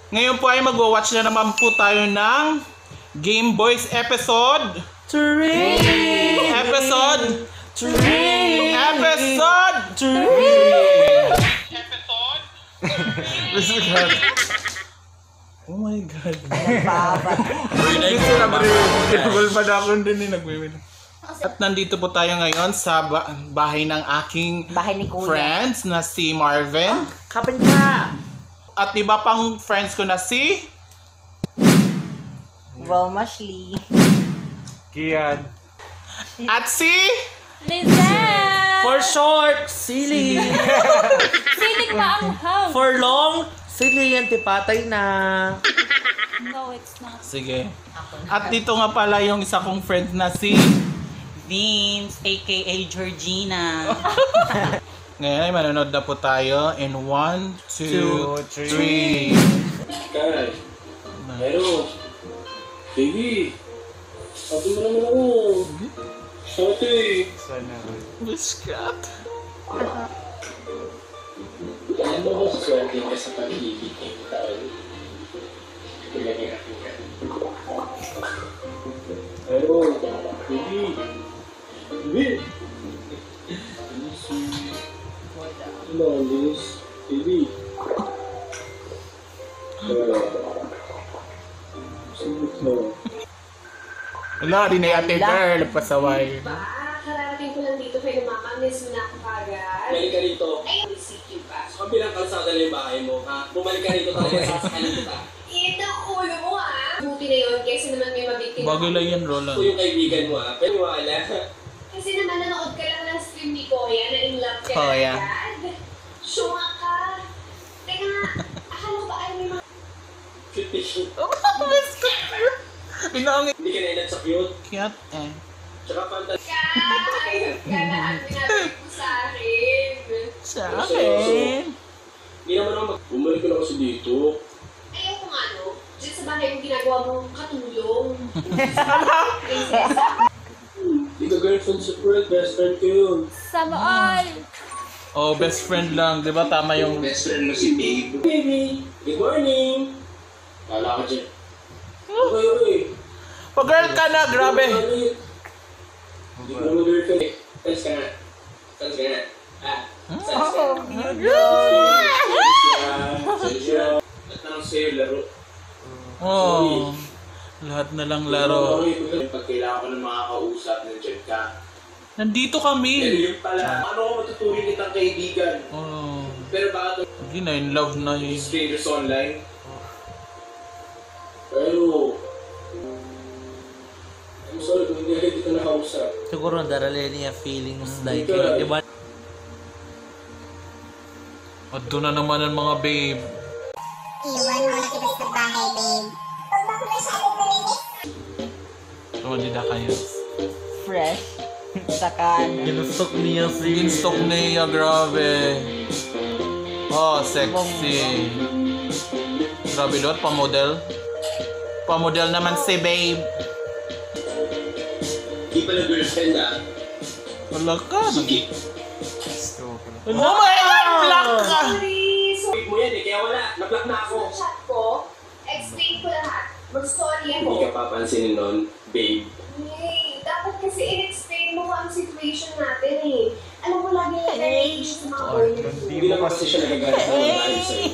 Ngayon po ay mag-watch na naman po tayo ng Game Boys episode 3! Episode 3! Episode 3! Oh my God. Nagpapagol pa na ako din nagwiwin. At nandito po tayo ngayon sa bahay ng aking friends na si Marvin. Kapit ka! At iba pang friends ko na si Mashley. Kian. at si Lizelle! For short, silly. Sinig maanghang. For long, silly. Antipatay na. No, it's not. Sige. At dito nga pala yung isa kong friend na si Vince, aka Georgina. ngayon ay manonood na po tayo in 1, 2, 3. Kay, pero, baby, sabi mo naman ako. Sabi. Biskat. Alam mo ba swerte ka sa pag-ibig ng taon? Tulad ng aking ka. Pero, baby, baby. Malis, baby. Sumit mo. Wala, di na ate girl. Pasaway. Kararating ko lang dito kay Mama. Miss mo na ako kagad. Bumalik ka rito. Ay, CQ pa. Sa kabilang kalsada na yung bahay mo, ha? Bumalik ka rito talaga, sasakalan kita. Ito ang ulo mo, ah. Buti na yun, kasi naman may mabiktima. Bagay lang yan, Roland. Ito yung kaibigan mo, ha? Pero wala. Kasi naman nanood ka lang ng stream ni Koya na in love ka Koya. na agad. Syunga ka. Teka nga, akala ko ba ay may mga... Fishing. Pinangit. Hindi ka na inat sa cute. Cute eh. Tsaka fantasy. Ayun ka na ang pinapit mo sa akin. Sa akin. Hindi naman ako bumalik ko na kasi dito. Ayoko nga, no? Diyan sa bahay yung ginagawa mong katulong. Hindi ka girlfriend sa friend, best friend ko yun. Sama all. Oh, best friend lang. Di ba tama yung... Best friend mo si Babe. Baby, good morning. Kala ka dyan. Okay. Pa-girl ka na, grabe. Hindi ko naman girlfriend eh. Thanks ka na. Thanks ka na. Ah, thanks ka na. Lahat na lang sa'yo, laro. Oh. Lahat na lang laro. Pag kailangan ko ng mga kausap, nandiyan ka. Nandito Pero kami. yun pala, ano ko matuturing kitang kaibigan? Oh. Pero bakit Hindi na, in love na yun. strangers online? Pero, I'm sorry kung hindi kita nakausap. Siguro darali niya feelings like, Okay. diba? At doon na naman ang mga babe. Iwan mo na kita sa bahay, babe. So, hindi na kayo. Fresh. Saka Ginustok niya si... Ginstock niya, grabe. Oh, sexy. Grabe, lot, pa-model. Pa-model naman si babe. Hindi pala girlfriend ah. Wala ka. Sige. Oh my God! Black ka! Sorry, so Wait mo yan eh, kaya wala. Na-block na ako. sa chat ko, explain ko lahat. Mag-story ako. Hindi ka papansinin nun, babe. Hey, dapat kasi in-explain mo ang situation natin eh. Alam mo lagi na nag-issue sa mga boyfriend ko. Hindi naman kasi siya nagagalit ng dahil sa'yo.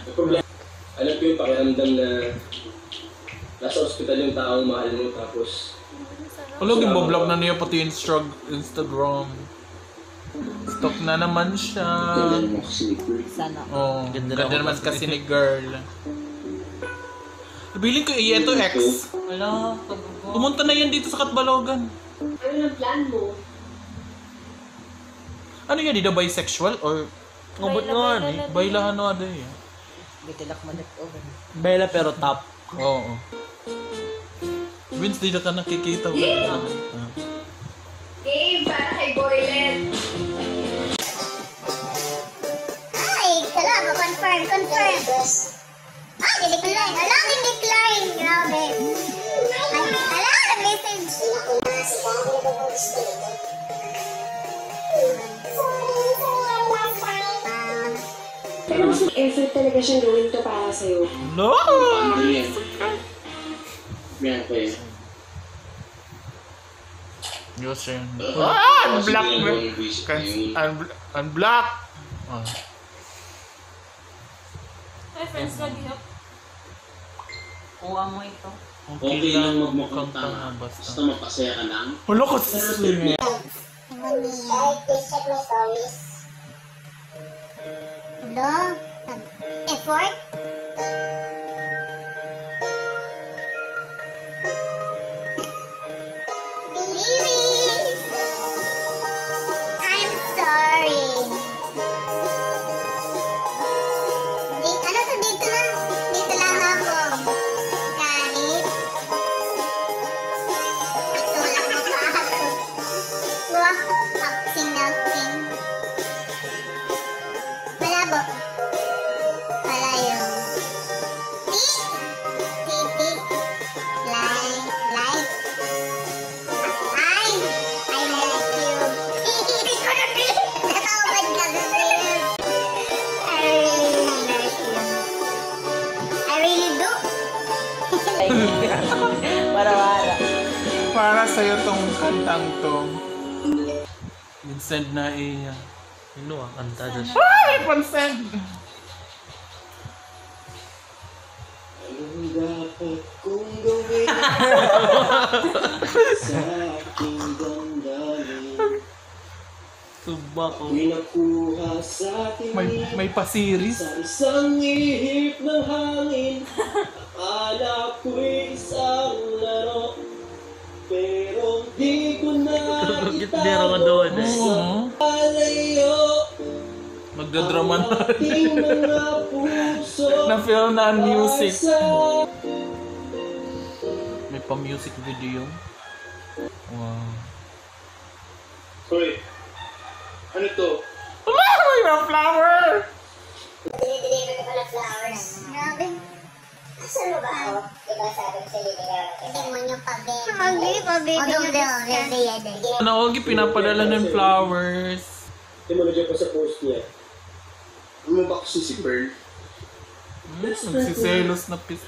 May problema. Alam ko yung pakiramdam na nasa ospital yung taong mahal mo tapos Wala, gibablog na niya pati Instagram. Stock na naman siya. sana. Oh, Ganda ganda naman naman kasi ni girl. Nabiling ko ito ex. Wala, Pumunta na yan dito sa Katbalogan. Ano ang plan mo? Ano yan, di na bisexual or Ngabot nga eh. bailahan na ada eh. Bitilak mo over. Bella pero top. Oo. Vince, di na ka nakikita. Yeah. Game para kay Boylen. Ay, kala, confirm. Ay, di-decline. Alam, di-decline. Grabe. Ay, alam, message. Effort talaga siyang gawin to para sa'yo. No! Ano yan? Yan ko eh. Diyos yun. Ah! Unblock! Sige, ang visit na yun. Unblock! Ah. My friends lagi up. Kuha mo ito. Okay lang magmukhang tanga, tanga. basta. Basta mapasaya ka lang. Wala ko sa Money. Please check my stories. Hello? Effort? Babies! I'm sorry. Ano to dito na? Dito lang ako. Kahit. Tulak mo pa ako. Wah, boxing na king. Malabo. Wala yung tik. Like. Ay, I like you. Nakaubad ka sa sa'yo. I really like you. I really do. Para-para. Para sa'yo tong kantang to. Vincent na iya. Sino ang kanta dyan? Ay! Vincent! Anong dapat kong gawin sa aking damdamin? Tuba ko. Ako'y nakuha sa ating May pa-series. sa isang ihip ng hangin. Akala ko'y isang laro, pero di ko na Gitnero ka doon eh. Oo. Alayo Magdadrama na. ating mga puso. Na-feel na ang music. Sa May pa-music video. Wow. Hoy, ano to? May mga flower! Dinideliver ko pala flowers. Grabe. Asan mo ba ako? Diba sabi ko sa Liligaw? Hindi mo nyo pa-baby. Pa-baby. O, baby yan eh. Naogi, pinapadala ng flowers. Di mo na dyan pa sa post niya. Ano ba kasi si Pearl? Nagsiselos na pis.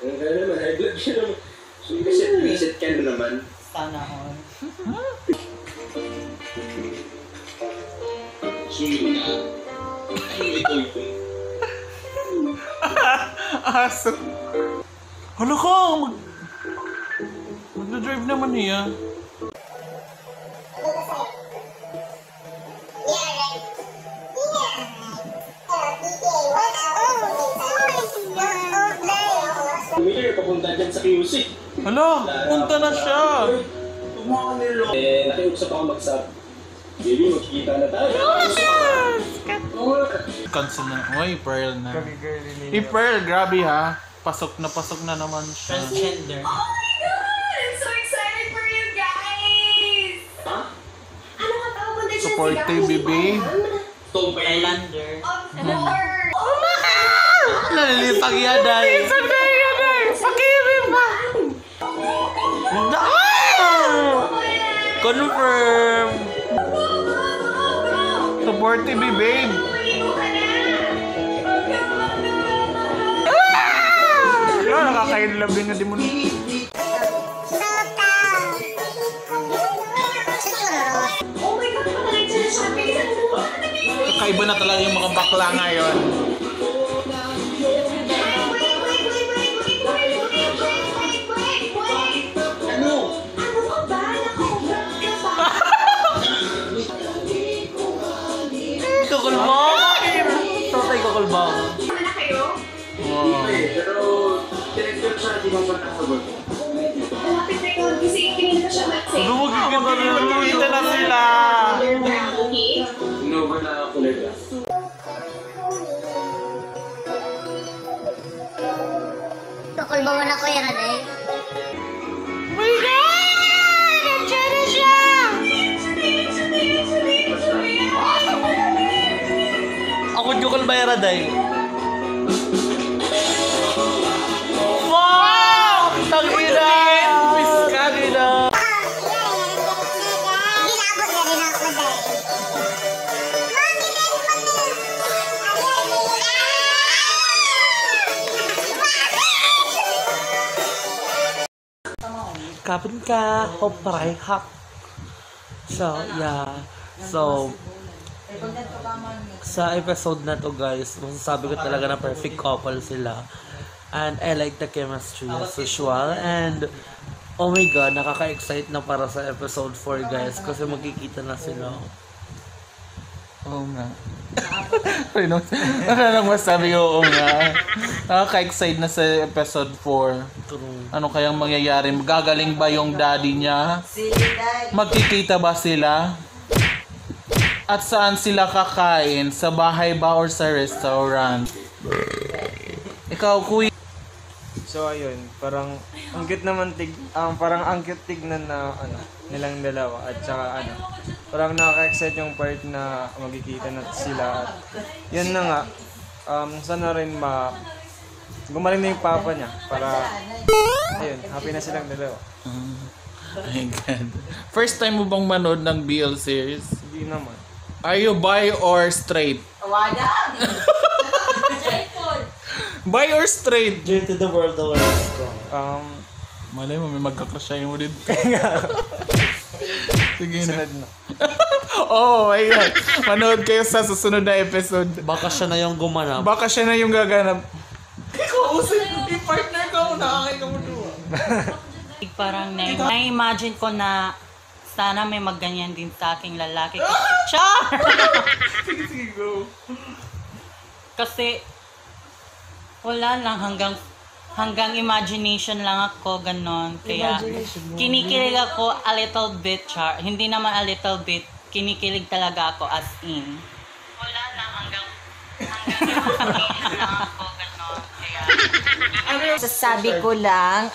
Ano ka naman, high blood siya naman. So, visit ka na naman. Sana all. Suyo na. Ano ito? Aso. Hala ka! Magdadrive naman niya. Miller, papunta dyan sa QC. Hala, punta na siya. Nakiusap ako mag-sub. Baby, magkikita na tayo. Cancel na. Oy, Pearl na. Pearl, grabe ha. Pasok na naman siya. Transgender. Oh my God! I'm so excited for you guys! Ha? Ano nga tawag mo dyan? Supportive, baby. Tom Bailey. Islander. Of course! Nalilitang yan ay. Pakirin ba? Confirm! Supportive, babe. Wala, nakakainlabing na di mo. Oh my God! Nakalain siya ng shopping sa buwan! Kakaiba na talaga yung mga bakla ngayon. Ano? Ano ka ba? Nakobra ka ba? Kukulbang! Tatay kukulbang. Tama na kayo? Wow. Pero, direktor siya, di mo ba nakasagot? Malapit na yun kasi kinita siya mag-say. Magkikita na sila. Okay? Inova na ako nila. Kukulbangan ako yan, Aday. My God! Nandiyan na siya! Ako jukol bayara day. Wow! Tangina! Tangina! Ginabot na rin ako, Day. Mami, Kapin ka, hoparay hak. So, yeah. So, sa episode na to guys, masasabi ko talaga na perfect couple sila. And I like the chemistry as usual. And, oh my god, nakaka-excite na para sa episode 4 guys. Kasi magkikita na sila. Oo nga. Ano lang masabi ko, oo nga. Nakaka-excite na sa episode 4. True. Ano kayang mangyayari? Gagaling ba yung daddy niya? Magkikita ba sila? At saan sila kakain? Sa bahay ba or sa restaurant? Ikaw, kuya. So ayun, parang ang cute naman parang ang cute tignan na nilang dalawa at saka parang nakaka-excite yung part na magkikita na sila at yun na nga sana rin gumaling na yung papa niya para ayun, happy na silang dalawa. Oh my God. First time mo bang manood ng BL series? Hindi naman. Are you bi or straight? Bi or straight? Due to the world, the world is strong. Malay mo, may magkakrush mo din. Sige na. Sunod na. Oh my God. Manood kayo sa susunod na episode. Baka siya na yung gumanap. Baka siya na yung gaganap. Ikaw, i-partner ka mo, nakakay ka mo doon. Parang na-imagine ko na sana may magganyan din sa aking lalaki. Kasi, char! Sige, go. Kasi, wala lang, hanggang imagination lang ako, ganon. Kaya, kinikilig ako a little bit, char. Hindi naman a little bit, kinikilig talaga ako as in. Wala lang, hanggang imagination lang ako, ganon. Kaya, Sasabi ko lang,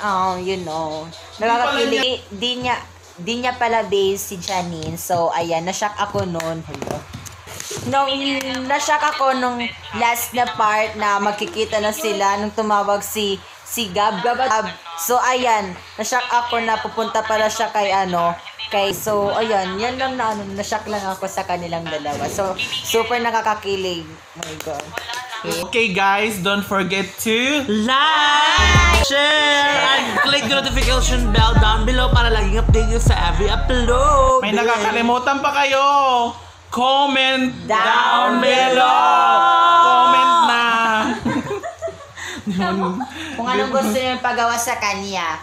nakakakilig. Di niya pala base si Janine. So, ayan, nashock ako noon. Nashock ako nung last na part na magkikita na sila nung tumawag si Gab. So, ayan, nashock ako na pupunta pala siya so, ayan, yan lang na, nashock lang ako sa kanilang dalawa. So, super nakakakilig. Oh my God. Okay guys, don't forget to Like, share, and click the notification bell down below para laging update sa every upload. may nakakalimutan pa kayo. Comment down below. Comment na. Kung anong gusto niyo pagawa sa kanya.